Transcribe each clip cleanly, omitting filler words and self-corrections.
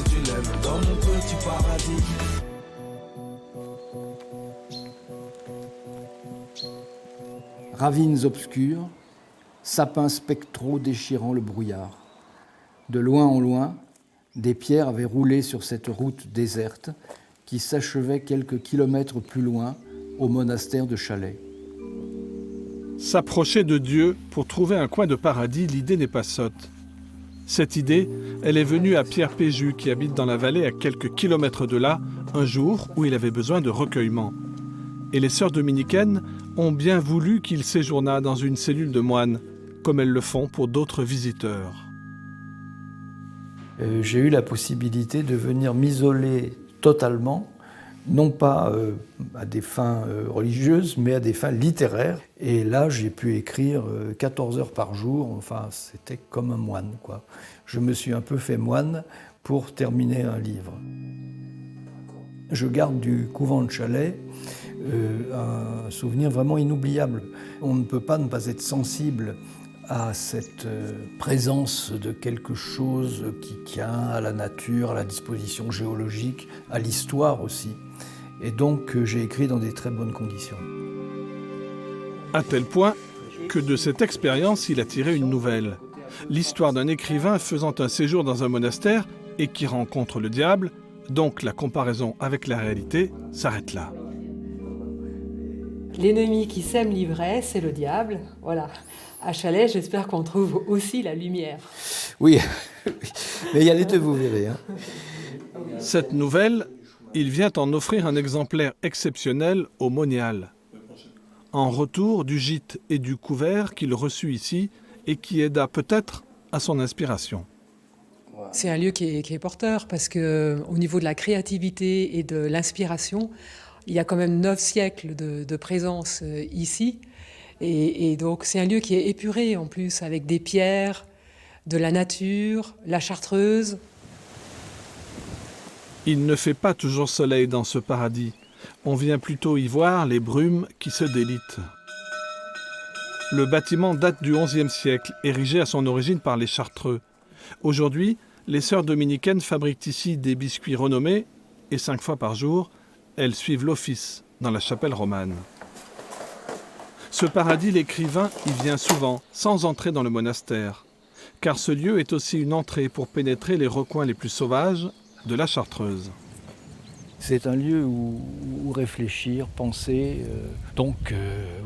si tu l'aimes dans mon petit paradis. Ravines obscures, sapins spectraux déchirant le brouillard. De loin en loin, des pierres avaient roulé sur cette route déserte qui s'achevait quelques kilomètres plus loin au monastère de Chalais. S'approcher de Dieu pour trouver un coin de paradis, l'idée n'est pas sotte. Cette idée, elle est venue à Pierre Péju, qui habite dans la vallée à quelques kilomètres de là, un jour où il avait besoin de recueillement. Et les sœurs dominicaines ont bien voulu qu'il séjournât dans une cellule de moines, comme elles le font pour d'autres visiteurs. J'ai eu la possibilité de venir m'isoler totalement, non pas à des fins religieuses, mais à des fins littéraires. Et là, j'ai pu écrire 14 heures par jour, enfin, c'était comme un moine, quoi. Je me suis un peu fait moine pour terminer un livre. Je garde du couvent de Chalais un souvenir vraiment inoubliable. On ne peut pas ne pas être sensible à cette présence de quelque chose qui tient à la nature, à la disposition géologique, à l'histoire aussi. Et donc j'ai écrit dans des très bonnes conditions. À tel point que de cette expérience, il a tiré une nouvelle. L'histoire d'un écrivain faisant un séjour dans un monastère et qui rencontre le diable, donc la comparaison avec la réalité s'arrête là. L'ennemi qui sème l'ivresse, c'est le diable. Voilà. À Chalais, j'espère qu'on trouve aussi la lumière. Oui, mais y allez, vous verrez. Hein. Cette nouvelle, il vient en offrir un exemplaire exceptionnel au Monial. En retour du gîte et du couvert qu'il reçut ici et qui aida peut-être à son inspiration. C'est un lieu qui est porteur parce qu'au niveau de la créativité et de l'inspiration, il y a quand même 9 siècles de présence ici. Et donc c'est un lieu qui est épuré en plus, avec des pierres, de la nature, la chartreuse. Il ne fait pas toujours soleil dans ce paradis. On vient plutôt y voir les brumes qui se délitent. Le bâtiment date du XIe siècle, érigé à son origine par les Chartreux. Aujourd'hui, les sœurs dominicaines fabriquent ici des biscuits renommés et 5 fois par jour, elles suivent l'office dans la chapelle romane. Ce paradis, l'écrivain y vient souvent, sans entrer dans le monastère, car ce lieu est aussi une entrée pour pénétrer les recoins les plus sauvages de la Chartreuse. C'est un lieu où réfléchir, penser, donc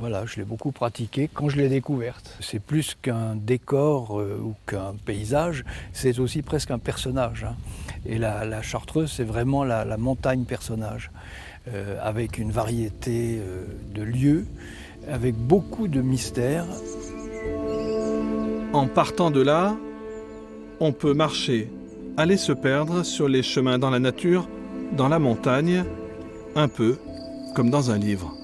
voilà, je l'ai beaucoup pratiqué quand je l'ai découverte. C'est plus qu'un décor ou qu'un paysage, c'est aussi presque un personnage. Hein. Et la Chartreuse, c'est vraiment la montagne personnage, avec une variété de lieux, avec beaucoup de mystères. En partant de là, on peut marcher, aller se perdre sur les chemins dans la nature, dans la montagne, un peu comme dans un livre.